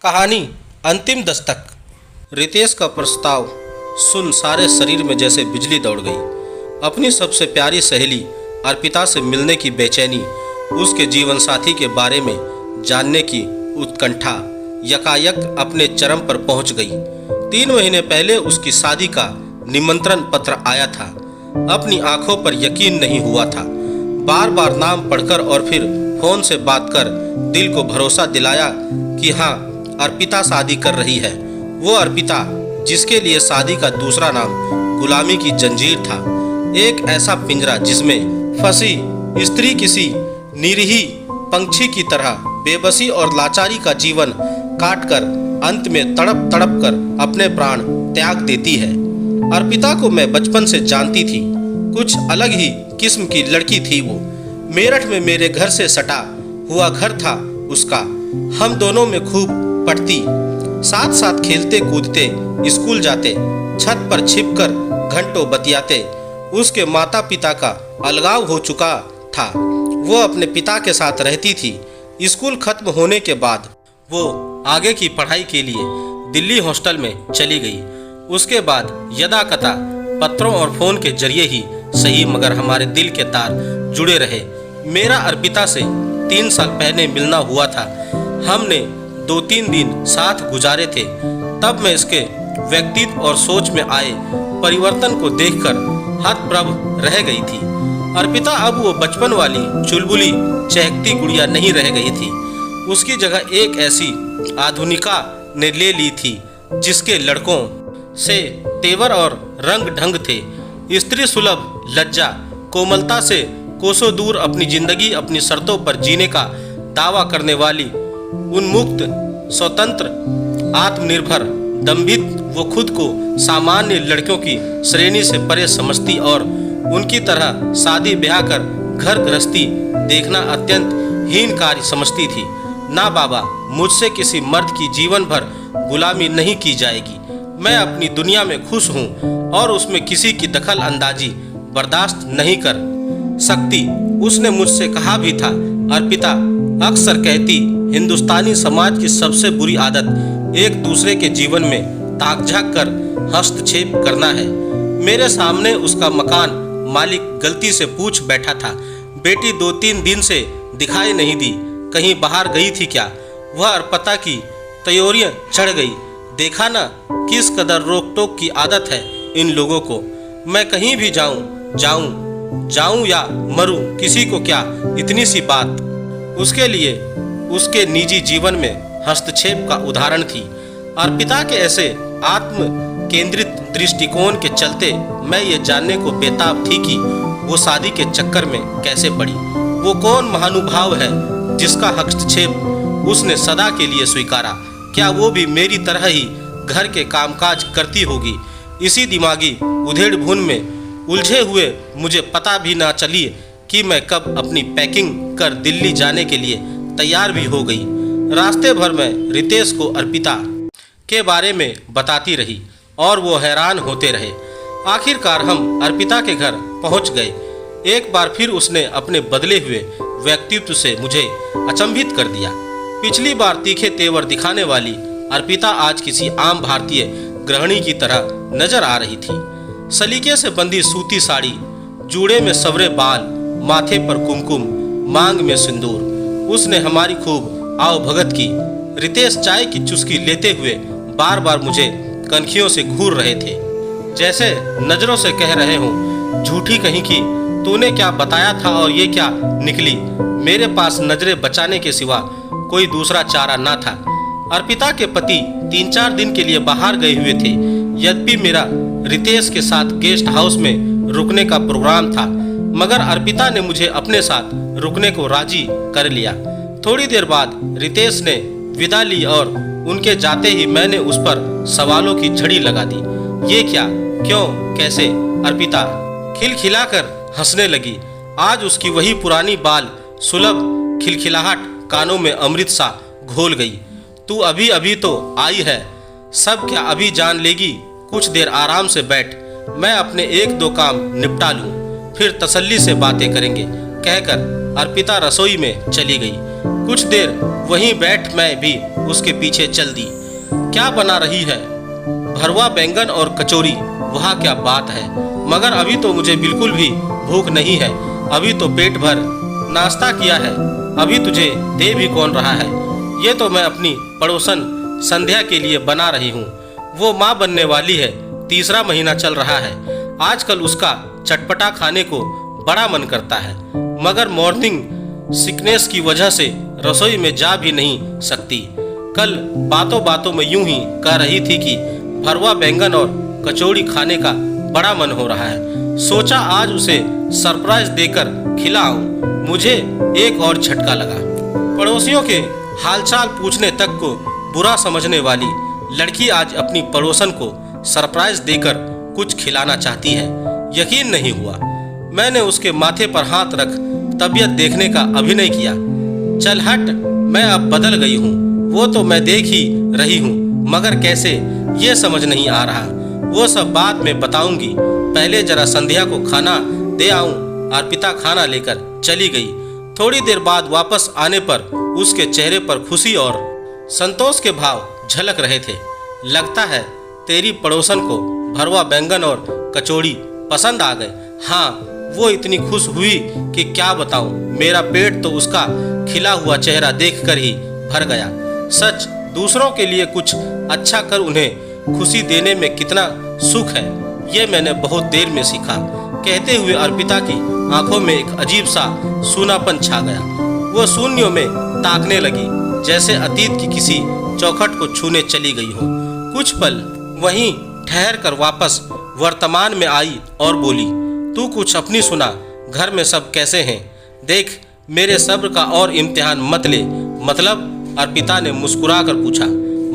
कहानी अंतिम दस्तक। रितेश का प्रस्ताव सुन सारे शरीर में जैसे बिजली दौड़ गई। अपनी सबसे प्यारी सहेली अर्पिता से मिलने की बेचैनी, उसके जीवन साथी के बारे में जानने की उत्कंठा यकायक अपने चरम पर पहुंच गई। 3 महीने पहले उसकी शादी का निमंत्रण पत्र आया था। अपनी आंखों पर यकीन नहीं हुआ था। बार बार नाम पढ़कर और फिर फोन से बात कर दिल को भरोसा दिलाया कि हाँ, अर्पिता शादी कर रही है। वो अर्पिता जिसके लिए शादी का दूसरा नाम गुलामी की जंजीर था। एक ऐसा पिंजरा जिसमें फंसी स्त्री किसी निरीह पंछी की तरह बेबसी और लाचारी का जीवन काटकर अंत में तड़प तड़प कर अपने प्राण त्याग देती है। अर्पिता को मैं बचपन से जानती थी। कुछ अलग ही किस्म की लड़की थी वो। मेरठ में मेरे घर से सटा हुआ घर था उसका। हम दोनों में खूब पढ़ती, साथ साथ खेलते कूदते स्कूल जाते, छत पर छिपकर घंटों बतियाते। उसके माता पिता का अलगाव हो चुका था। वो अपने पिता के साथ रहती थी। स्कूल खत्म होने के बाद वो आगे की पढ़ाई के लिए दिल्ली हॉस्टल में चली गई। उसके बाद यदाकदा पत्रों और फोन के जरिए ही सही मगर हमारे दिल के तार जुड़े रहे। मेरा अर्पिता से 3 साल पहले मिलना हुआ था। हमने 2-3 दिन साथ गुजारे थे। तब मैं इसके व्यक्तित्व और सोच में आए परिवर्तन को देखकर हतप्रभ रह गई थी। अर्पिता अब वो बचपन वाली चुलबुली चहकती गुड़िया नहीं रह गई थी। उसकी जगह एक ऐसी आधुनिका ने ले ली थी जिसके लड़कों से तेवर और रंग ढंग थे। स्त्री सुलभ लज्जा कोमलता से कोसों दूर अपनी जिंदगी अपनी शर्तों पर जीने का दावा करने वाली उन्मुक्त, स्वतंत्र, आत्मनिर्भर, दंभित, वो खुद को सामान्य लड़कियों की श्रेणी से परे समझती और उनकी तरह शादी ब्याह कर घर गृहस्थी देखना अत्यंत हीन कार्य समझती थी। ना बाबा, मुझसे किसी मर्द की जीवन भर गुलामी नहीं की जाएगी। मैं अपनी दुनिया में खुश हूँ और उसमें किसी की दखल अंदाजी बर्दाश्त नहीं कर सकती। उसने मुझसे कहा भी था। अर्पिता अक्सर कहती, हिंदुस्तानी समाज की सबसे बुरी आदत एक दूसरे के जीवन में ताक झांक कर हस्तक्षेप करना है। मेरे सामने उसका मकान मालिक गलती से पूछ बैठा था। बेटी 2-3 दिन से दिखाई नहीं दी, कहीं बाहर गई थी क्या? वह अर्पिता की त्योरियां चढ़ गई। देखा ना किस कदर रोक टोक की आदत है इन लोगों को। मैं कहीं भी जाऊं या मरूं, किसी को क्या इतनी सी बात। उसके लिए उसके निजी जीवन में हस्तक्षेप का उदाहरण थी। अर्पिता के ऐसे आत्म केंद्रित दृष्टिकोण के चलते मैं ये जानने को बेताब थी कि वो शादी के चक्कर में कैसे पड़ी। वो कौन महानुभाव है जिसका हस्तक्षेप उसने सदा के लिए स्वीकारा? क्या वो भी मेरी तरह ही घर के कामकाज करती होगी? इसी दिमागी उधेड़-बुन में उलझे हुए मुझे पता भी ना चली कि मैं कब अपनी पैकिंग कर दिल्ली जाने के लिए तैयार भी हो गई। रास्ते भर में रितेश को अर्पिता के बारे में बताती रही और वो हैरान होते रहे। आखिरकार हम अर्पिता के घर पहुंच गए। एक बार फिर उसने अपने बदले हुए व्यक्तित्व से मुझे अचंभित कर दिया। पिछली बार तीखे तेवर दिखाने वाली अर्पिता आज किसी आम भारतीय गृहिणी की तरह नजर आ रही थी। सलीके से बंधी सूती साड़ी, जूड़े में सवरे बाल, माथे पर कुमकुम, मांग में सिंदूर। उसने हमारी खूब आवभगत की। रितेश चाय की चुस्की लेते हुए बार बार मुझे कनखियों से घूर रहे थे, जैसे नजरों से कह रहे हों, झूठी कहीं की, तूने क्या बताया था और ये क्या निकली? मेरे पास नजरें बचाने के सिवा कोई दूसरा चारा ना था। अर्पिता के पति 3-4 दिन के लिए बाहर गए हुए थे। यद्यपि मेरा रितेश के साथ गेस्ट हाउस में रुकने का प्रोग्राम था, मगर अर्पिता ने मुझे अपने साथ रुकने को राजी कर लिया। थोड़ी देर बाद रितेश ने विदा ली और उनके जाते ही मैंने उस पर सवालों की झड़ी लगा दी। ये क्या, क्यों, कैसे? अर्पिता खिलखिलाकर हंसने लगी। आज उसकी वही पुरानी बाल सुलभ खिलखिलाहट कानों में अमृत सा घोल गई। तू अभी अभी तो आई है, सब क्या अभी जान लेगी? कुछ देर आराम से बैठ, मैं अपने 1-2 काम निपटा लूं, फिर तसल्ली से बातें करेंगे। कहकर अर्पिता रसोई में चली गई। कुछ देर वहीं बैठ मैं भी उसके पीछे चल दी। क्या बना रही है? भरवा बैंगन और कचौरी, वह क्या बात है। मगर अभी तो मुझे बिल्कुल भी भूख नहीं है। अभी तो पेट भर नाश्ता किया है। अभी तुझे दे भी कौन रहा है? ये तो मैं अपनी पड़ोसन संध्या के लिए बना रही हूँ। वो माँ बनने वाली है, तीसरा महीना चल रहा है। आजकल उसका चटपटा खाने को बड़ा मन करता है, मगर मॉर्निंग सिकनेस की वजह से रसोई में जा भी नहीं सकती। कल बातों बातों में यूं ही कह रही थी कि भरवा बैंगन और कचौड़ी खाने का बड़ा मन हो रहा है। सोचा आज उसे सरप्राइज देकर खिलाऊं। मुझे एक और झटका लगा। पड़ोसियों के हालचाल पूछने तक को बुरा समझने वाली लड़की आज अपनी पड़ोसन को सरप्राइज देकर कुछ खिलाना चाहती है। यकीन नहीं हुआ। मैंने उसके माथे पर हाथ रख तबीयत देखने का अभिनय किया। चल हट, मैं अब बदल गई हूँ। वो तो मैं देख ही रही हूँ, मगर कैसे ये समझ नहीं आ रहा। वो सब बात में बताऊंगी। पहले जरा संध्या को खाना दे आऊं। अर्पिता खाना लेकर चली गई। थोड़ी देर बाद वापस आने पर उसके चेहरे पर खुशी और संतोष के भाव झलक रहे थे। लगता है तेरी पड़ोसन को भरवा बैंगन और कचौड़ी पसंद आ गए। हाँ, वो इतनी खुश हुई कि क्या बताऊं। मेरा पेट तो उसका खिला हुआ चेहरा देखकर ही भर गया। सच, दूसरों के लिए कुछ अच्छा कर उन्हें खुशी देने में कितना सुख है, ये मैंने बहुत देर में सीखा। कहते हुए अर्पिता की आंखों में एक अजीब सा सूनापन छा गया। वो शून्यों में ताकने लगी, जैसे अतीत की किसी चौखट को छूने चली गई हो। कुछ पल वहीं ठहर कर वापस वर्तमान में आई और बोली, तू कुछ अपनी सुना। घर में सब कैसे हैं? देख, मेरे सब्र का और इम्तिहान मत ले। मतलब? अर्पिता ने मुस्कुराकर पूछा।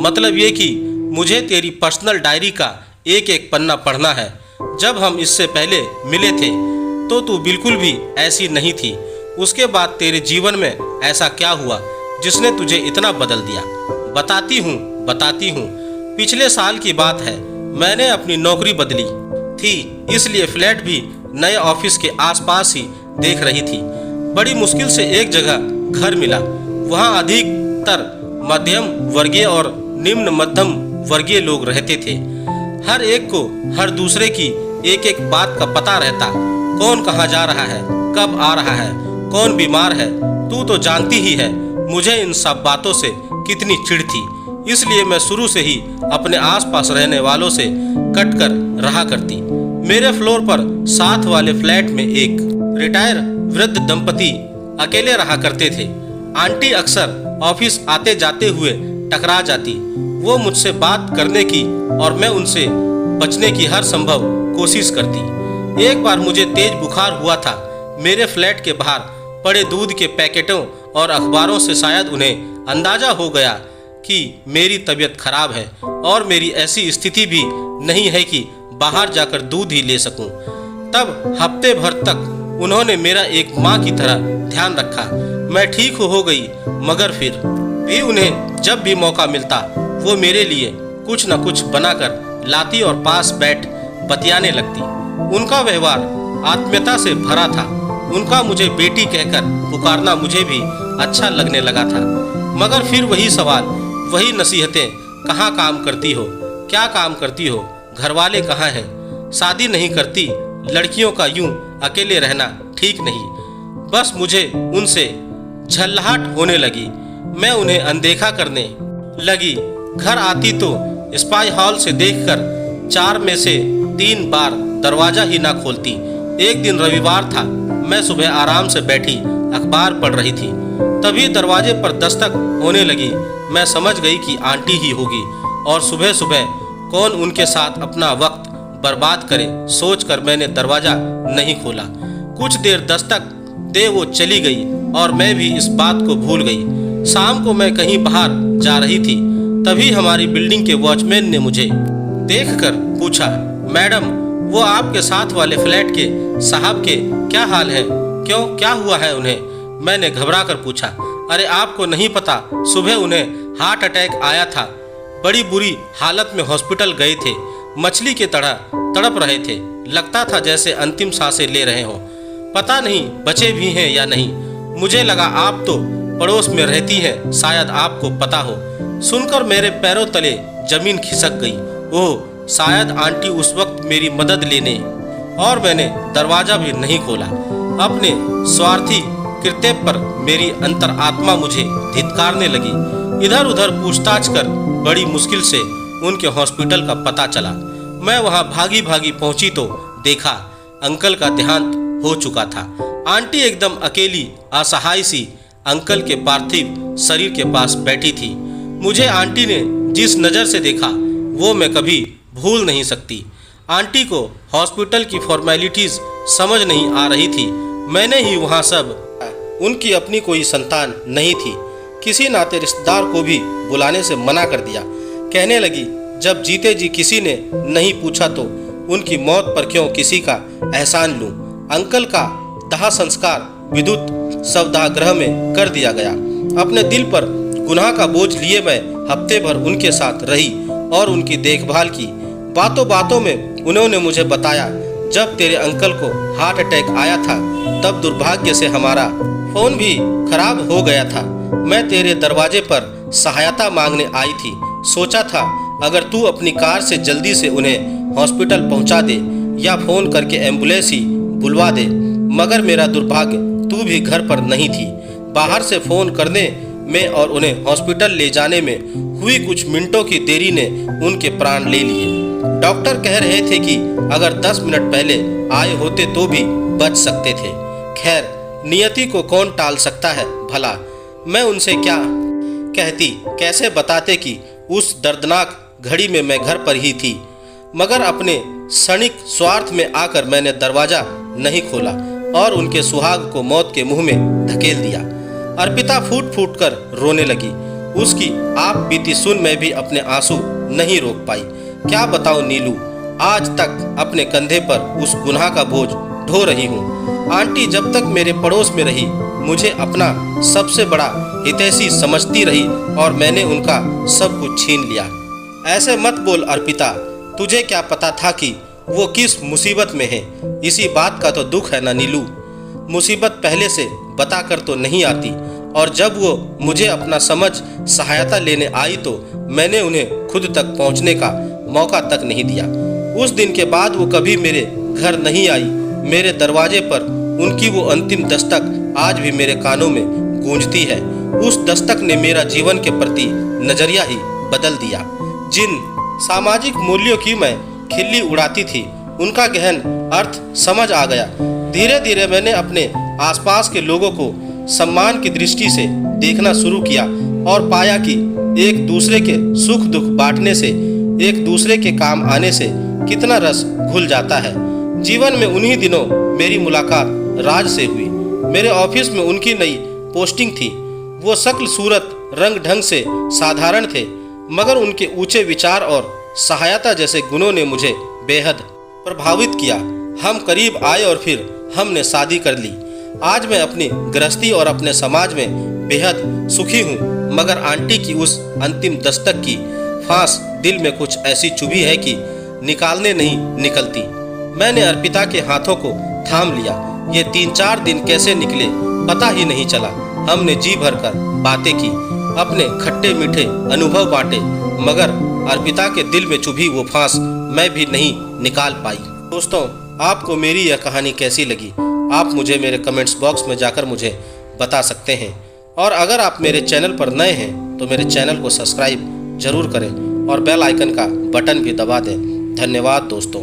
मतलब ये कि मुझे तेरी पर्सनल डायरी का एक एक पन्ना पढ़ना है। जब हम इससे पहले मिले थे तो तू बिल्कुल भी ऐसी नहीं थी। उसके बाद तेरे जीवन में ऐसा क्या हुआ जिसने तुझे इतना बदल दिया? बताती हूँ। पिछले साल की बात है। मैंने अपनी नौकरी बदली थी, इसलिए फ्लैट भी नए ऑफिस के आसपास ही देख रही थी। बड़ी मुश्किल से एक जगह घर मिला। वहाँ अधिकतर मध्यम वर्गीय और निम्न मध्यम वर्गीय लोग रहते थे। हर एक को हर दूसरे की एक एक बात का पता रहता। कौन कहाँ जा रहा है, कब आ रहा है, कौन बीमार है। तू तो जानती ही है मुझे इन सब बातों से कितनी चिढ़ थी। इसलिए मैं शुरू से ही अपने आसपास रहने वालों से कट कर रहा करती। मेरे फ्लोर पर साथ वाले फ्लैट में एक रिटायर वृद्ध दंपति अकेले रहा करते थे। आंटी अक्सर ऑफिस आते जाते हुए टकरा जाती। वो मुझसे बात करने की और मैं उनसे बचने की हर संभव कोशिश करती। एक बार मुझे तेज बुखार हुआ था। मेरे फ्लैट के बाहर पड़े दूध के पैकेटों और अखबारों से शायद उन्हें अंदाजा हो गया कि मेरी तबीयत खराब है और मेरी ऐसी स्थिति भी नहीं है कि बाहर जाकर दूध ही ले सकूं। तब हफ्ते भर तक उन्होंने मेरा एक माँ की तरह ध्यान रखा। मैं ठीक हो गई, मगर फिर भी उन्हें जब भी मौका मिलता वो मेरे लिए कुछ न कुछ बनाकर लाती और पास बैठ बतियाने लगती। उनका व्यवहार आत्मीयता से भरा था। उनका मुझे बेटी कहकर पुकारना मुझे भी अच्छा लगने लगा था। मगर फिर वही सवाल, वही नसीहतें, कहाँ काम करती हो, क्या काम करती हो, घरवाले कहाँ हैं, शादी नहीं करती, लड़कियों का यूं अकेले रहना ठीक नहीं। बस मुझे उनसे झल्लाहट होने लगी। मैं उन्हें अनदेखा करने लगी। घर आती तो स्पाई हॉल से देखकर 4 में से 3 बार दरवाजा ही ना खोलती। एक दिन रविवार था। मैं सुबह आराम से बैठी अखबार पढ़ रही थी। तभी दरवाजे पर दस्तक होने लगी। मैं समझ गई कि आंटी ही होगी और सुबह सुबह कौन उनके साथ अपना वक्त बर्बाद करे, सोचकर मैंने दरवाजा नहीं खोला। कुछ देर दस्तक दे वो चली गई और मैं भी इस बात को भूल गई। शाम को मैं कहीं बाहर जा रही थी। तभी हमारी बिल्डिंग के वॉचमैन ने मुझे देखकर पूछा, मैडम, वो आपके साथ वाले फ्लैट के साहब के क्या हाल है? क्यों, क्या हुआ है उन्हें? मैंने घबरा कर पूछा। अरे आपको नहीं पता, सुबह उन्हें हार्ट अटैक आया था। बड़ी बुरी हालत में हॉस्पिटल गए थे। मछली के तरह तड़प रहे थे। लगता था जैसे अंतिम सांसें ले रहे हों। पता नहीं बचे भी हैं या नहीं। मुझे लगा आप तो पड़ोस में रहती हैं, शायद आपको पता हो। सुनकर मेरे पैरों तले जमीन खिसक गई। ओह, शायद आंटी उस वक्त मेरी मदद लेने, और मैंने दरवाजा भी नहीं खोला। अपने स्वार्थी कृत्य पर मेरी अंतरात्मा मुझे धिक्कारने लगी। इधर उधर पूछताछ कर बड़ी मुश्किल से उनके हॉस्पिटल का पता चला। मैं वहां भागी भागी पहुंची तो देखा अंकल का देहांत हो चुका था। आंटी एकदम अकेली असहाय सी अंकल के पार्थिव शरीर के पास बैठी थी। मुझे आंटी ने जिस नज़र से देखा वो मैं कभी भूल नहीं सकती। आंटी को हॉस्पिटल की फॉर्मेलिटीज समझ नहीं आ रही थी। मैंने ही वहाँ सब उनकी अपनी कोई संतान नहीं थी। किसी नाते रिश्तेदार को भी बुलाने से मना कर दिया। कहने लगी जब जीते जी किसी ने नहीं पूछा तो उनकी मौत पर क्यों किसी का एहसान लूं। अंकल का दाह संस्कार विद्युत शवदाह में कर दिया गया। अपने दिल पर गुनाह का बोझ लिए मैं हफ्ते भर उनके साथ रही और उनकी देखभाल की। बातों बातों में उन्होंने मुझे बताया जब तेरे अंकल को हार्ट अटैक आया था तब दुर्भाग्य से हमारा फोन भी खराब हो गया था। मैं तेरे दरवाजे पर सहायता मांगने आई थी। सोचा था अगर तू अपनी कार से जल्दी से उन्हें हॉस्पिटल पहुंचा दे या फोन करके एम्बुलेंस ही बुलवा दे, मगर मेरा दुर्भाग्य तू भी घर पर नहीं थी। बाहर से फोन करने में और उन्हें हॉस्पिटल ले जाने में हुई कुछ मिनटों की देरी ने उनके प्राण ले लिए। डॉक्टर कह रहे थे कि अगर 10 मिनट पहले आए होते तो भी बच सकते थे। खैर, नियति को कौन टाल सकता है भला। मैं उनसे क्या कहती, कैसे बताते कि उस दर्दनाक घड़ी में मैं घर पर ही थी। मगर अपने क्षणिक स्वार्थ में आकर मैंने दरवाजा नहीं खोला और उनके सुहाग को मौत के मुंह में धकेल दिया। अर्पिता फूट फूट कर रोने लगी। उसकी आप बीती सुन मैं भी अपने आंसू नहीं रोक पाई। क्या बताऊं नीलू, आज तक अपने कंधे पर उस गुनाह का बोझ ढो रही हूँ। आंटी जब तक मेरे पड़ोस में रही मुझे अपना सबसे बड़ा हितैषी समझती रही और मैंने उनका सब कुछ छीन लिया। ऐसे मत बोल अर्पिता, तुझे क्या पता था कि वो किस मुसीबत में है। इसी बात का तो दुख है ना नीलू। मुसीबत पहले से बता कर तो नहीं आती, और जब वो मुझे अपना समझ सहायता लेने आई तो मैंने उन्हें खुद तक पहुंचने का मौका तक नहीं दिया। उस दिन के बाद वो कभी मेरे घर नहीं आई। मेरे दरवाजे पर उनकी वो अंतिम दस्तक आज भी मेरे कानों में गूंजती है। उस दस्तक ने मेरा जीवन के प्रति नजरिया ही बदल दिया। जिन सामाजिक मूल्यों की मैं खिल्ली उड़ाती थी उनका गहन अर्थ समझ आ गया। धीरे धीरे मैंने अपने आसपास के लोगों को सम्मान की दृष्टि से देखना शुरू किया और पाया कि एक दूसरे के सुख दुख बांटने से, एक दूसरे के काम आने से कितना रस घुल जाता है। जीवन में उन्हीं दिनों मेरी मुलाकात राज से हुई। मेरे ऑफिस में उनकी नई पोस्टिंग थी। वो शक्ल सूरत रंग ढंग से साधारण थे, मगर उनके ऊंचे विचार और सहायता जैसे गुणों ने मुझे बेहद प्रभावित किया। हम करीब आए और फिर हमने शादी कर ली। आज मैं अपनी गृहस्थी और अपने समाज में बेहद सुखी हूँ, मगर आंटी की उस अंतिम दस्तक की फांस दिल में कुछ ऐसी चुभी है कि निकालने नहीं निकलती। मैंने अर्पिता के हाथों को थाम लिया। ये 3-4 दिन कैसे निकले पता ही नहीं चला। हमने जी भर कर बातें की, अपने खट्टे मीठे अनुभव बांटे, मगर अर्पिता के दिल में चुभी वो फांस मैं भी नहीं निकाल पाई। दोस्तों, आपको मेरी यह कहानी कैसी लगी आप मुझे मेरे कमेंट्स बॉक्स में जाकर मुझे बता सकते हैं। और अगर आप मेरे चैनल पर नए हैं तो मेरे चैनल को सब्सक्राइब जरूर करें और बेल आइकन का बटन भी दबा दें। धन्यवाद दोस्तों।